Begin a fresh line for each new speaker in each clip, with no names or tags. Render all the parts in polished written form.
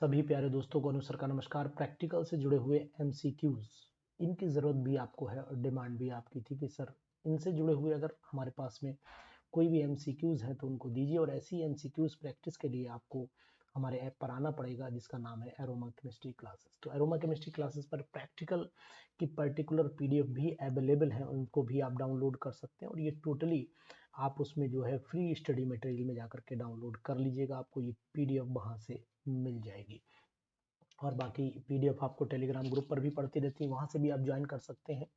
सभी प्यारे दोस्तों को अनु सर का नमस्कार। प्रैक्टिकल से जुड़े हुए एमसीक्यूज, इनकी ज़रूरत भी आपको है और डिमांड भी आपकी थी कि सर इनसे जुड़े हुए अगर हमारे पास में कोई भी एमसीक्यूज है तो उनको दीजिए। और ऐसी एमसीक्यूज प्रैक्टिस के लिए आपको हमारे ऐप पर आना पड़ेगा जिसका नाम है एरोमा केमिस्ट्री क्लासेस। तो एरोमा केमिस्ट्री क्लासेस पर प्रैक्टिकल की पर्टिकुलर पीडीएफ भी अवेलेबल है, उनको भी आप डाउनलोड कर सकते हैं। और ये टोटली आप उसमें जो है फ्री स्टडी मटेरियल में जाकर के डाउनलोड कर लीजिएगा, आपको ये पीडीएफ वहाँ से मिल जाएगी। और बाकी पीडीएफ आपको टेलीग्राम ग्रुप पर भी पढ़ती रहती है, वहाँ से भी आप ज्वाइन कर सकते हैं।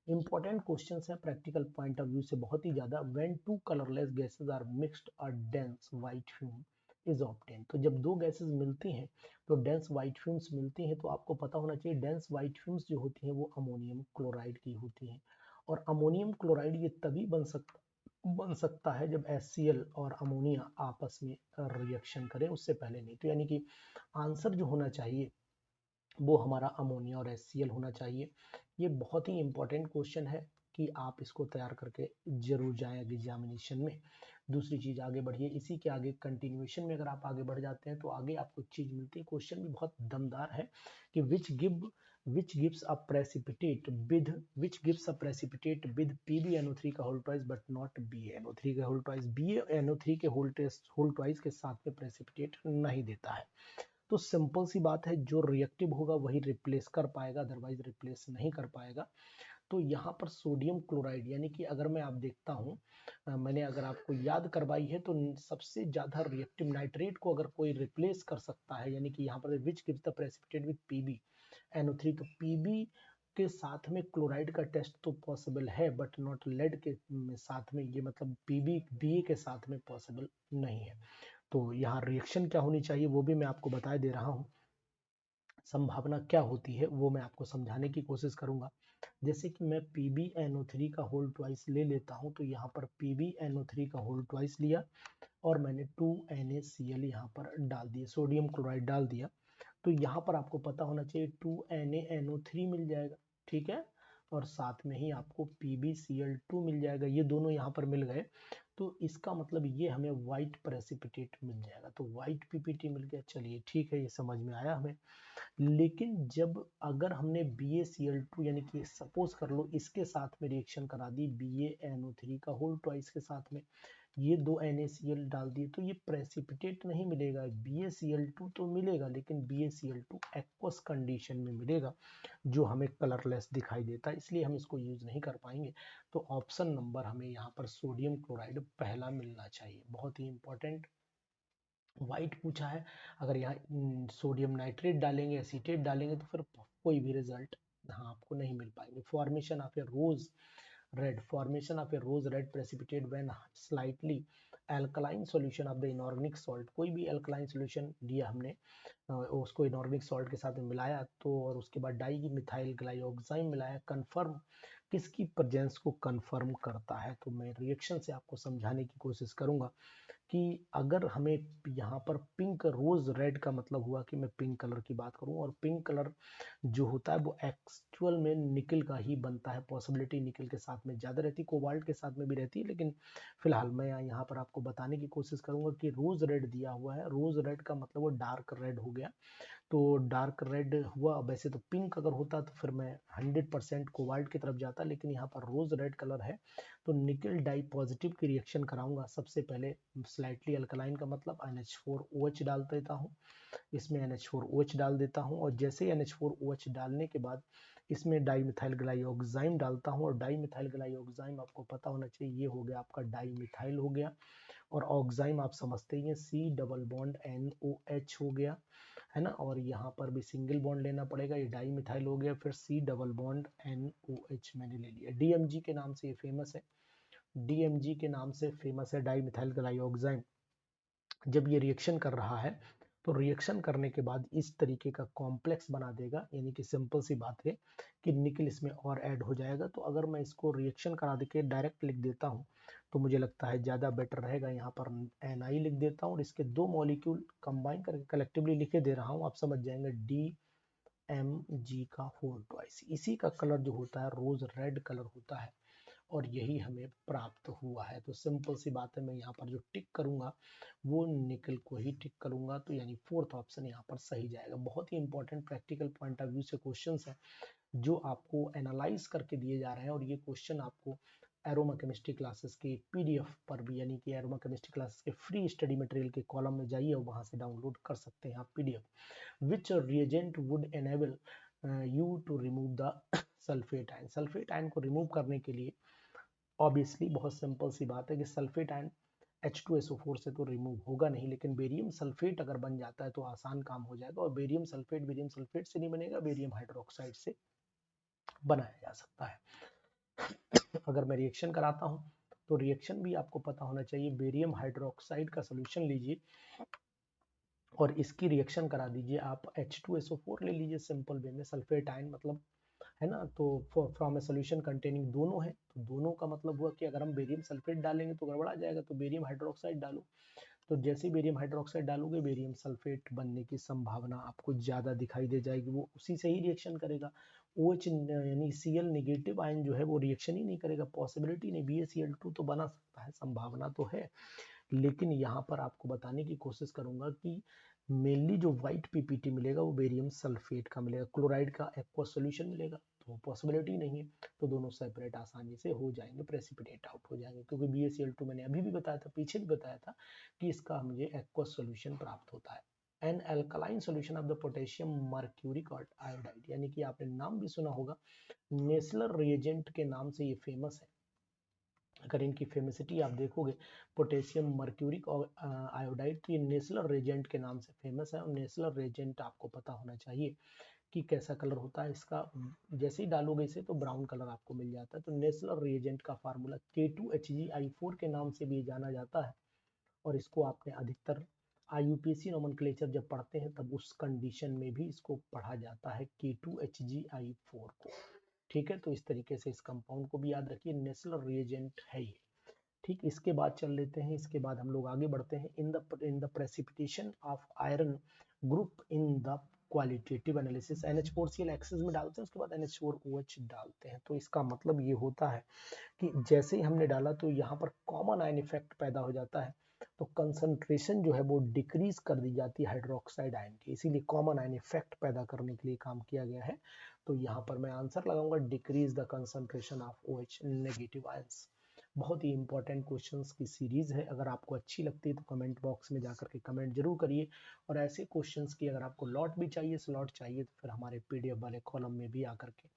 इंपॉर्टेंट क्वेश्चंस है प्रैक्टिकल पॉइंट ऑफ व्यू से बहुत ही ज़्यादा। When two colourless gases are mixed a dense white fume is obtain. तो जब दो गैसेस मिलती हैं तो डेंस वाइट फ्यूम्स मिलती हैं, तो आपको पता होना चाहिए डेंस वाइट फ्यूम्स जो होती हैं वो अमोनियम क्लोराइड की होती हैं। और अमोनियम क्लोराइड ये तभी बन सकता है जब HCl और अमोनिया आपस में रिएक्शन करें, उससे पहले नहीं। तो यानी कि आंसर जो होना चाहिए वो हमारा अमोनिया और HCl होना चाहिए। ये बहुत ही इंपॉर्टेंट क्वेश्चन है कि आप इसको तैयार करके जरूर जाएं एग्जामिनेशन में। दूसरी चीज, आगे बढ़िए, इसी के आगे कंटिन्यूएशन में अगर आप आगे बढ़ जाते हैं तो आगे आपको चीज मिलती है। क्वेश्चन भी बहुत दमदार है कि which gives a precipitate with PbNO3 का whole twice but not BaNO3 का होल ट्वाइस। BaNO3 के होल ट्वाइस के साथ में प्रेसिपिटेट नहीं देता है। तो सिंपल सी बात है, जो रिएक्टिव होगा वही रिप्लेस कर पाएगा, अदरवाइज रिप्लेस नहीं कर पाएगा। तो यहाँ पर सोडियम क्लोराइड, यानी कि अगर मैं आप देखता हूँ, मैंने अगर आपको याद करवाई है तो सबसे ज्यादा रिएक्टिव नाइट्रेट को अगर कोई रिप्लेस कर सकता है, यानी कि यहाँ पर which gives the precipitate with PbNO3, तो Pb के साथ में क्लोराइड का टेस्ट तो पॉसिबल है बट नॉट लेड के साथ में, ये मतलब Ba के साथ में पॉसिबल नहीं है। तो यहाँ रिएक्शन क्या होनी चाहिए वो भी मैं आपको बता दे रहा हूँ, संभावना क्या होती है वो मैं आपको समझाने की कोशिश करूंगा। जैसे कि मैं PbNO3 का होल ट्वाइस ले लेता हूं, तो यहाँ पर PbNO3 का होल ट्वाइस लिया और मैंने 2NaCl यहाँ पर डाल दिया, सोडियम क्लोराइड डाल दिया। तो यहाँ पर आपको पता होना चाहिए 2NaNO3 मिल जाएगा, ठीक है, और साथ में ही आपको PbCl2 मिल जाएगा, ये दोनों यहाँ पर मिल गए। तो इसका मतलब ये हमें व्हाइट प्रेसिपिटेट मिल जाएगा। तो व्हाइट पीपीटी मिल गया, चलिए ठीक है, ये समझ में आया हमें। लेकिन जब अगर हमने BaCl2 यानी कि सपोज कर लो इसके साथ में रिएक्शन करा दी BaNO3 का होल ट्वाइस के साथ में, ये दो NaCl डाल दिए, तो ये प्रेसिपिटेट नहीं मिलेगा। BaCl2 तो मिलेगा लेकिन BaCl2 एक्वस कंडीशन में मिलेगा जो हमें कलरलेस दिखाई देता है, इसलिए हम इसको यूज नहीं कर पाएंगे। तो ऑप्शन नंबर हमें यहाँ पर सोडियम क्लोराइड पहला मिलना चाहिए, बहुत ही इंपॉर्टेंट। व्हाइट पूछा है, अगर यहाँ सोडियम नाइट्रेट डालेंगे, एसीटेट डालेंगे तो फिर कोई भी रिजल्ट हाँ आपको नहीं मिल पाएंगे। Formation of a rose red precipitate when slightly alkaline solution of the inorganic salt. कोई भी अल्कलाइन सॉल्यूशन दिया हमने, उसको इनऑर्गेनिक सॉल्ट के साथ में मिलाया, तो और उसके बाद डाई मिथाइल ग्लाइऑक्साइड मिलाया, कंफर्म किसकी प्रेजेंस को कंफर्म करता है। तो मैं रिएक्शन से आपको समझाने की कोशिश करूंगा कि अगर हमें यहाँ पर पिंक रोज रेड का मतलब हुआ कि मैं पिंक कलर की बात करूं, और पिंक कलर जो होता है वो एक्चुअल में निकल का ही बनता है, पॉसिबिलिटी निकल के साथ में ज़्यादा रहती है, कोबाल्ट के साथ में भी रहती है, लेकिन फिलहाल मैं यहाँ पर आपको बताने की कोशिश करूंगा कि रोज रेड दिया हुआ है, रोज रेड का मतलब वो डार्क रेड हो गया। तो डार्क रेड हुआ, वैसे तो पिंक अगर होता तो फिर मैं 100% कोबाल्ट की तरफ जाता, लेकिन यहाँ पर रोज रेड कलर है तो निकल डाई पॉजिटिव की रिएक्शन कराऊंगा। सबसे पहले स्लाइटली अल्कलाइन का मतलब NH4OH डाल देता हूँ, इसमें NH4OH डाल देता हूँ, और जैसे ही NH4OH डालने के बाद इसमें डाईमिथाइल ग्लाइऑक्साइड डालता हूँ। और डाईमिथाइल ग्लाइऑक्साइड आपको पता होना चाहिए, ये हो गया आपका डाईमिथाइल हो गया, और ऑक्साइम आप समझते ही हैं, C डबल बॉन्ड NOH हो गया, है ना। और यहाँ पर भी सिंगल बॉन्ड लेना पड़ेगा, ये डाई मिथाइल हो गया, फिर C डबल बॉन्ड NOH मैंने ले लिया। DMG के नाम से ये फेमस है, DMG के नाम से फेमस है डाई मिथाइल ग्लाइऑक्साइड। जब ये रिएक्शन कर रहा है तो रिएक्शन करने के बाद इस तरीके का कॉम्प्लेक्स बना देगा, यानी कि सिंपल सी बात है कि निकल इसमें और ऐड हो जाएगा। तो अगर मैं इसको रिएक्शन करा के डायरेक्ट लिख देता हूँ तो मुझे लगता है ज़्यादा बेटर रहेगा। यहाँ पर Ni लिख देता हूँ और इसके दो मॉलिक्यूल कंबाइन करके कलेक्टिवली लिखे दे रहा हूँ, आप समझ जाएंगे DMG का होल ट्वाइस। इसी का कलर जो होता है रोज रेड कलर होता है, और यही हमें प्राप्त हुआ है। तो सिंपल सी बात है, मैं यहाँ पर जो टिक करूंगा वो निकल को ही टिक करूंगा, तो यानी फोर्थ ऑप्शन यहाँ पर सही जाएगा। बहुत ही important practical point of view से क्वेश्चंस है जो आपको एनालाइज करके दिए जा रहे हैं, और ये क्वेश्चन आपको एरोमा केमिस्ट्री क्लासेस के पीडीएफ पर भी, यानी कि एरोमा केमिस्ट्री क्लासेस के फ्री स्टडी मटेरियल के कॉलम में जाइए और वहां से डाउनलोड कर सकते हैं आप PDF. Which reagent would enable you to remove the sulphate ion. Sulphate ion को रिमूव करने के लिए ऑब्वियसली बहुत सिंपल सी बात है कि सल्फेट आयन H2SO4 से तो रिमूव होगा नहीं, लेकिन बेरियम सल्फेट अगर बन जाता है तो आसान काम हो जाएगा। और बेरियम सल्फेट से नहीं बनेगा, बेरियम हाइड्रोक्साइड से बनाया जा सकता है। अगर मैं रिएक्शन कराता हूं तो रिएक्शन भी आपको पता होना चाहिए। बेरियम हाइड्रोक्साइड का सोल्यूशन लीजिए और इसकी रिएक्शन करा दीजिए। आप H2SO4 ले लीजिए सिंपल वे में, सल्फेट आयन मतलब है ना, तो फ्रॉम ए सोल्यूशन कंटेनिंग दोनों है, तो दोनों का मतलब हुआ कि अगर हम बेरियम सल्फेट डालेंगे तो गड़बड़ा जाएगा, तो बेरियम हाइड्रोक्साइड डालो। तो जैसे ही बेरियम हाइड्रोक्साइड डालोगे, बेरियम सल्फेट बनने की संभावना आपको ज्यादा दिखाई दे जाएगी, वो उसी से ही रिएक्शन करेगा। OH यानी Cl नेगेटिव आयन जो है वो रिएक्शन ही नहीं करेगा, पॉसिबिलिटी नहीं। BaCl2 तो बना सकता है, संभावना तो है, लेकिन यहाँ पर आपको बताने की कोशिश करूंगा कि मेनली जो व्हाइट पीपीटी मिलेगा वो बेरियम सल्फेट का मिलेगा, क्लोराइड का एक्वस सॉल्यूशन मिलेगा, तो पॉसिबिलिटी नहीं है। तो दोनों सेपरेट आसानी से हो जाएंगे, प्रेसिपिटेट आउट हो जाएंगे, क्योंकि BaCl2 मैंने अभी भी बताया था, पीछे भी बताया था कि इसका मुझे एक्वस सॉल्यूशन प्राप्त होता है। An alkaline solution of the potassium mercuric iodide, यानी कि आपने नाम भी सुना होगा, नेसलर रिएजेंट के नाम से ये फेमस है। अगर इनकी फेमसिटी आप देखोगे, पोटेशियम मर्क्यूरिक और आयोडाइड, तो ये नेसलर रेजेंट के नाम से फेमस है। और नेसलर रेजेंट आपको पता होना चाहिए कि कैसा कलर होता है इसका। जैसे ही डालोगे इसे तो ब्राउन कलर आपको मिल जाता है। तो नेसलर रिएजेंट का फार्मूला K2HgI4 के नाम से भी जाना जाता है, और इसको आपने अधिकतर IUPAC नोमेनक्लेचर जब पढ़ते हैं तब उस कंडीशन में भी इसको पढ़ा जाता है, K2HgI4 को। ठीक है, तो इस तरीके से इस कंपाउंड को भी याद रखिए, नेसलर रिएजेंट है ये। ठीक, इसके बाद चल लेते हैं, इसके बाद हम लोग आगे बढ़ते हैं। In the precipitation of iron group in the qualitative analysis, NH4Cl excess में डालते हैं, उसके बाद NH4OH डालते हैं। तो इसका मतलब ये होता है कि जैसे ही हमने डाला तो यहाँ पर कॉमन आयन इफेक्ट पैदा हो जाता है, तो कंसंट्रेशन जो है वो डिक्रीज कर दी जाती है हाइड्रोक्साइड आयन की, इसीलिए कॉमन आयन इफेक्ट पैदा करने के लिए काम किया गया है। तो यहाँ पर मैं आंसर लगाऊंगा decrease the concentration of OH negative ions. बहुत ही इंपॉर्टेंट क्वेश्चंस की सीरीज है, अगर आपको अच्छी लगती है तो कमेंट बॉक्स में जाकर के कमेंट जरूर करिए। और ऐसे क्वेश्चंस की अगर आपको लॉट भी चाहिए, स्लॉट चाहिए, तो फिर हमारे पीडीएफ वाले कॉलम में भी आकर के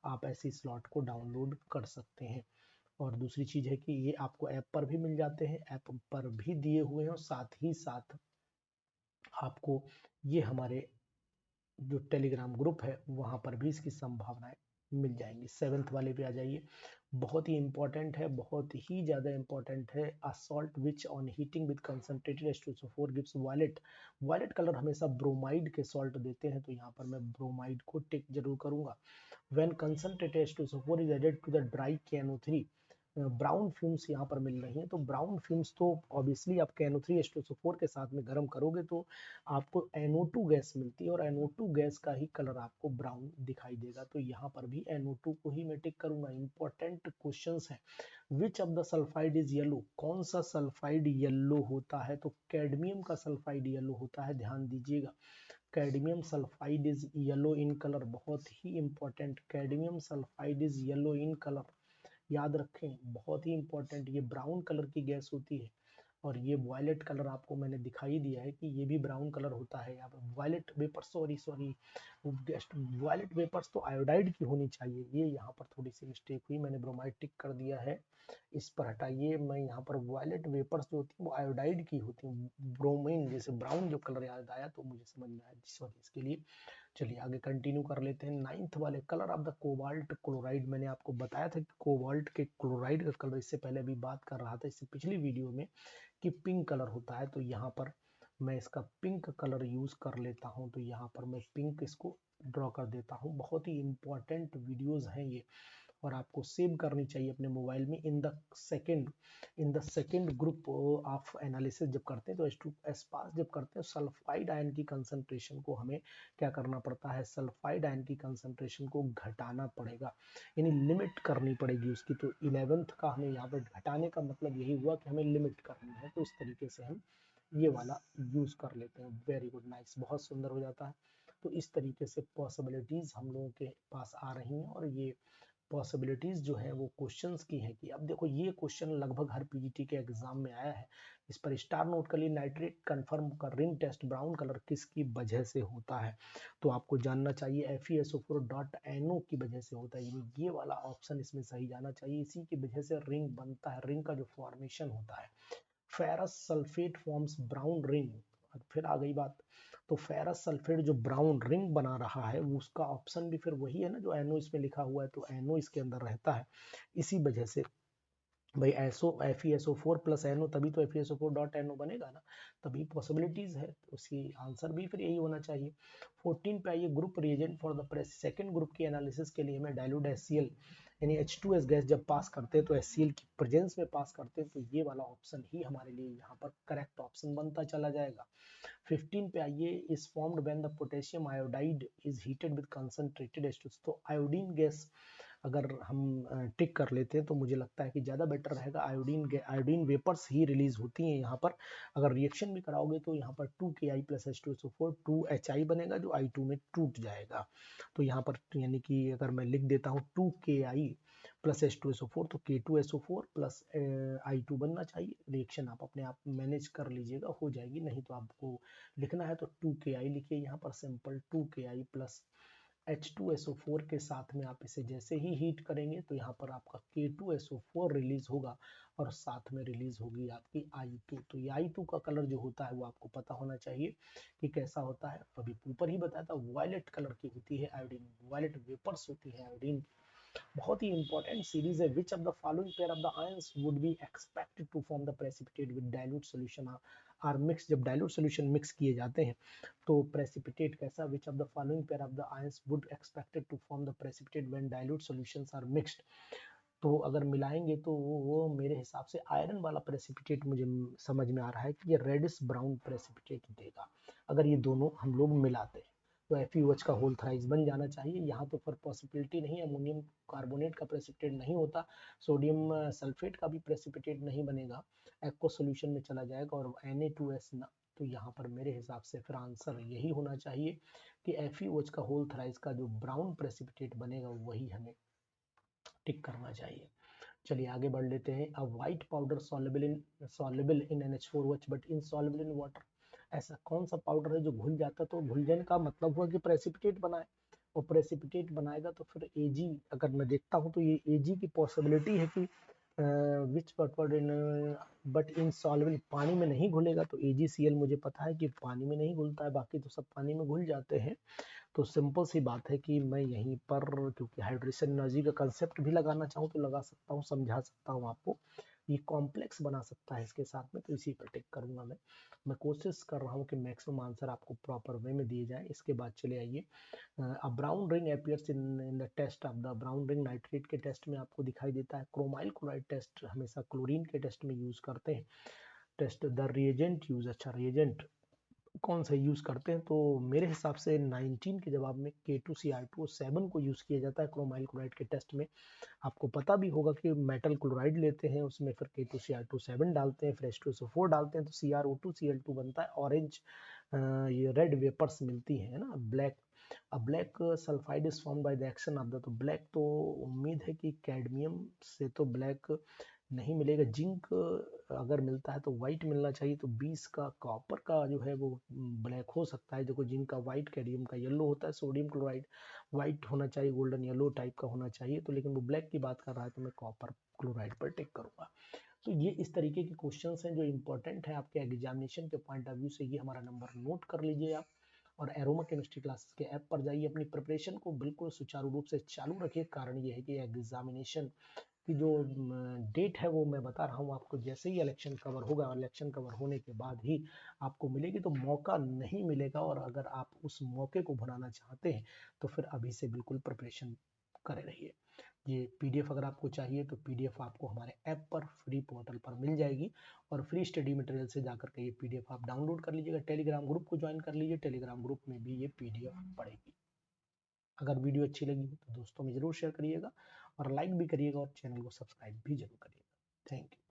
आप ऐसी स्लॉट को डाउनलोड कर सकते हैं। और दूसरी चीज है कि ये आपको ऐप पर भी मिल जाते हैं, ऐप पर भी दिए हुए हैं, और साथ ही साथ आपको ये हमारे जो टेलीग्राम ग्रुप है वहां पर भी इसकी संभावनाएं मिल जाएंगी। 7th वाले पे आ जाइए, बहुत ही इंपॉर्टेंट है, बहुत ही ज्यादा इंपॉर्टेंट है। A salt which on heating with concentrated H2SO4 gives violet. Violet colour हमेशा ब्रोमाइड के सॉल्ट देते हैं, तो यहाँ पर मैं ब्रोमाइड को टिक जरूर करूंगा। When concentrated H2SO4 is added to the dry KNO3, brown fumes यहाँ पर मिल रही हैं। तो ब्राउन फ्यूम्स तो ऑब्वियसली आप KNO3 H2SO4 के साथ में गर्म करोगे तो आपको NO2 गैस मिलती है, और NO2 गैस का ही कलर आपको ब्राउन दिखाई देगा। तो यहाँ पर भी NO2 को ही मैं टिक करूंगा। इंपॉर्टेंट क्वेश्चंस है, which of the sulphide is yellow, कौन सा सल्फाइड येलो होता है? तो कैडमियम का सल्फाइड येलो होता है, ध्यान दीजिएगा। Cadmium sulphide is yellow in colour, बहुत ही important, cadmium sulphide is yellow in colour, याद रखें, बहुत ही इंपॉर्टेंट। ये ब्राउन कलर की गैस होती है, और ये वायलेट कलर आपको मैंने दिखाई दिया है कि ये भी ब्राउन कलर होता है। यहाँ पर violet vapour, sorry violet vapours तो आयोडाइड की होनी चाहिए, ये यहाँ पर थोड़ी सी मिस्टेक हुई, मैंने ब्रोमाइड टिक कर दिया है, इस पर हटाइए। मैं यहाँ पर वायलेट वेपर्स जो होती है वो आयोडाइड की होती है, ब्रोमीन जैसे ब्राउन जो कलर याद आया तो मुझे समझ में आया, सॉरी इसके लिए। चलिए आगे कंटिन्यू कर लेते हैं। 9th वाले, colour of the cobalt chloride, मैंने आपको बताया था कि कोबाल्ट के क्लोराइड का कलर, इससे पहले अभी बात कर रहा था इससे पिछली वीडियो में, कि पिंक कलर होता है। तो यहाँ पर मैं इसका पिंक कलर यूज कर लेता हूँ, तो यहाँ पर मैं पिंक इसको ड्रॉ कर देता हूँ। बहुत ही इंपॉर्टेंट वीडियोस हैं ये, और आपको सेव करनी चाहिए अपने मोबाइल में in the second group of analysis जब करते हैं तो H2S पास जब करते हैं सल्फाइड आयन की कंसंट्रेशन को हमें क्या करना पड़ता है, सल्फाइड आयन की कंसंट्रेशन को घटाना पड़ेगा, यानी लिमिट करनी पड़ेगी उसकी। तो 11th का हमें यहाँ पर घटाने का मतलब यही हुआ कि हमें लिमिट करनी है, तो इस तरीके से हम ये वाला यूज कर लेते हैं। वेरी गुड, नाइस, बहुत सुंदर हो जाता है। तो इस तरीके से पॉसिबिलिटीज हम लोगों के पास आ रही हैं, और ये पॉसिबिलिटीज जो है वो क्वेश्चंस की है कि अब देखो ये क्वेश्चन लगभग हर पीजीटी के एग्जाम में आया है। इस पर स्टार नोट कर लिए, नाइट्रेट कंफर्म का रिंग टेस्ट ब्राउन कलर किसकी वजह से होता है, तो आपको जानना चाहिए FeSO4.NO की वजह से होता है, यानी ये वाला ऑप्शन इसमें सही जाना चाहिए। इसी की वजह से रिंग बनता है, रिंग का जो फॉर्मेशन होता है, ferrous sulphate forms brown ring. फिर आ गई बात, तो फेरस सल्फेट जो ब्राउन रिंग बना रहा है उसका ऑप्शन भी फिर वही है ना जो NO इसमें लिखा हुआ है, तो NO इसके अंदर रहता है। इसी वजह से भाई FeSO4 प्लस NO, तभी तो FeSO4.NO बनेगा ना, तभी पॉसिबिलिटीज है, तो उसकी आंसर भी फिर यही होना चाहिए। 14 पे आइए, group reagent for the press second group की एनालिसिस के लिए हमें डाइल्यूट HCl यानी H2S गैस जब पास करते हैं तो HCl की प्रेजेंस में पास करते हैं, तो ये वाला ऑप्शन ही हमारे लिए यहाँ पर करेक्ट ऑप्शन बनता चला जाएगा। 15 पे आइए, is formed when the potassium iodide is heated with concentrated H2S। तो आयोडीन गैस अगर हम टिक कर लेते हैं तो मुझे लगता है कि ज़्यादा बेटर रहेगा। आयोडीन वेपर्स ही रिलीज होती हैं यहाँ पर, अगर रिएक्शन भी कराओगे तो यहाँ पर 2Ki प्लस H2SO4 2Hi बनेगा जो I2 में टूट जाएगा। तो यहाँ पर यानी कि अगर मैं लिख देता हूँ 2Ki प्लस H2SO4 तो K2SO4 प्लस I2 बनना चाहिए। रिएक्शन आप अपने आप मैनेज कर लीजिएगा, हो जाएगी, नहीं तो आपको लिखना है तो 2Ki लिखिए यहाँ पर, सिंपल 2Ki प्लस H2SO4 के साथ में आप इसे जैसे ही हीट करेंगे तो यहाँ पर आपका K2SO4 रिलीज होगा और साथ में रिलीज होगी आपकी I2। तो ये I2 का कलर जो होता है वो आपको पता होना चाहिए कि कैसा होता है, अभी ऊपर ही बताया था, वायलेट कलर की होती है आयोडीन, वायलेट वेपर्स होती है आयोडीन। बहुत ही इंपॉर्टेंट सीरीज है। Which of the following pair of the ions would be expected to form the precipitate with dilute solution are mix. जब डाइल्यूट सॉल्यूशन मिक्स किए जाते हैं तो प्रेसिपिटेट कैसा, which of the following pair of the ions would expected to form the precipitate when dilute solutions are mixed. तो अगर मिलाएंगे तो वो मेरे हिसाब से आयरन वाला प्रेसिपिटेट मुझे समझ में आ रहा है कि ये रेडिश ब्राउन प्रेसिपिटेट देगा अगर ये दोनों हम लोग मिलाते हैं। तो FeOH का होल थ्राइस बन जाना चाहिए। यहाँ तो फिर पॉसिबिलिटी नहीं है, अमोनियम कार्बोनेट का प्रेसिपिटेट नहीं होता, सोडियम सल्फेट का भी प्रेसिपिटेट नहीं बनेगा, एक्वा सोल्यूशन में चला जाएगा और Na2S ना। तो यहाँ पर मेरे हिसाब से फिर आंसर यही होना चाहिए कि FeOH का होल थ्राइस का जो ब्राउन प्रेसिपिटेट बनेगा वही हमें टिक करना चाहिए। चलिए आगे बढ़ लेते हैं। A white powder soluble in NH4OH but insoluble in water. ऐसा कौन सा पाउडर है जो घुल जाता है, तो घुलने का मतलब हुआ कि प्रेसिपिटेट बनाए, और प्रेसिपिटेट बनाएगा तो फिर Ag, अगर मैं देखता हूँ तो ये Ag की पॉसिबिलिटी है कि विच पाउडर इन बट इनसॉल्युबल, पानी में नहीं घुलेगा, तो AgCl मुझे पता है कि पानी में नहीं घुलता है, बाकी तो सब पानी में घुल जाते हैं। तो सिंपल सी बात है कि मैं यहीं पर, क्योंकि हाइड्रेशन एनर्जी का कंसेप्ट भी लगाना चाहूँ तो लगा सकता हूँ, समझा सकता हूँ आपको, ये कॉम्प्लेक्स बना सकता है इसके साथ में, तो इसी पर टिक करूंगा। मैं कोशिश कर रहा हूँ कि मैक्सिमम आंसर आपको प्रॉपर वे में दिए जाए। इसके बाद चले आइए, a brown ring appears in the test of the brown ring nitrate के टेस्ट में आपको दिखाई देता है। क्रोमाइल क्लोराइड टेस्ट हमेशा क्लोरीन के टेस्ट में यूज करते हैं। टेस्ट द रिएजेंट यूज, अच्छा रिएजेंट कौन सा यूज करते हैं, तो मेरे हिसाब से 19 के जवाब में K2Cr2O7 को यूज किया जाता है क्रोमाइल क्लोराइड के टेस्ट में। आपको पता भी होगा कि मेटल क्लोराइड लेते हैं, उसमें फिर K2Cr2O7 डालते हैं, फिर H2SO4 डालते हैं, तो CrO2Cl2 बनता है, ऑरेंज ये रेड वेपर्स मिलती है ना, ब्लैक। अब black sulphide is form by the action of the, तो ब्लैक तो उम्मीद है कि कैडमियम से तो ब्लैक नहीं मिलेगा, जिंक अगर मिलता है तो वाइट मिलना चाहिए, तो 20 का कॉपर का जो है वो ब्लैक हो सकता है। देखो जिंक का वाइट, कैडमियम का येलो होता है, सोडियम क्लोराइड वाइट होना चाहिए, गोल्डन येलो टाइप का होना चाहिए, तो लेकिन वो ब्लैक की बात कर रहा है तो मैं कॉपर क्लोराइड पर टिक करूंगा। तो ये इस तरीके के क्वेश्चंस हैं जो इंपॉर्टेंट है आपके एग्जामिनेशन के पॉइंट ऑफ व्यू से, ये हमारा नंबर नोट कर लीजिए आप, और एरोमा केमिस्ट्री क्लासेस के ऐप पर जाइए, अपनी प्रिपरेशन को बिल्कुल सुचारू रूप से चालू रखिए। कारण ये है कि एग्जामिनेशन की जो डेट है वो मैं बता रहा हूँ आपको, जैसे ही इलेक्शन कवर होगा, इलेक्शन कवर होने के बाद ही आपको मिलेगी, तो मौका नहीं मिलेगा, और अगर आप उस मौके को भुनाना चाहते हैं तो फिर अभी से बिल्कुल प्रिपरेशन करे रहिए। ये पीडीएफ अगर आपको चाहिए तो पीडीएफ आपको हमारे ऐप पर फ्री पोर्टल पर मिल जाएगी और फ्री स्टडी मटेरियल से जाकर के ये पीडीएफ आप डाउनलोड कर लीजिएगा। टेलीग्राम ग्रुप को ज्वाइन कर लीजिए, टेलीग्राम ग्रुप में भी ये पीडीएफ पड़ेगी। अगर वीडियो अच्छी लगी हो तो दोस्तों में जरूर शेयर करिएगा और लाइक भी करिएगा और चैनल को सब्सक्राइब भी जरूर करिएगा। Thank you.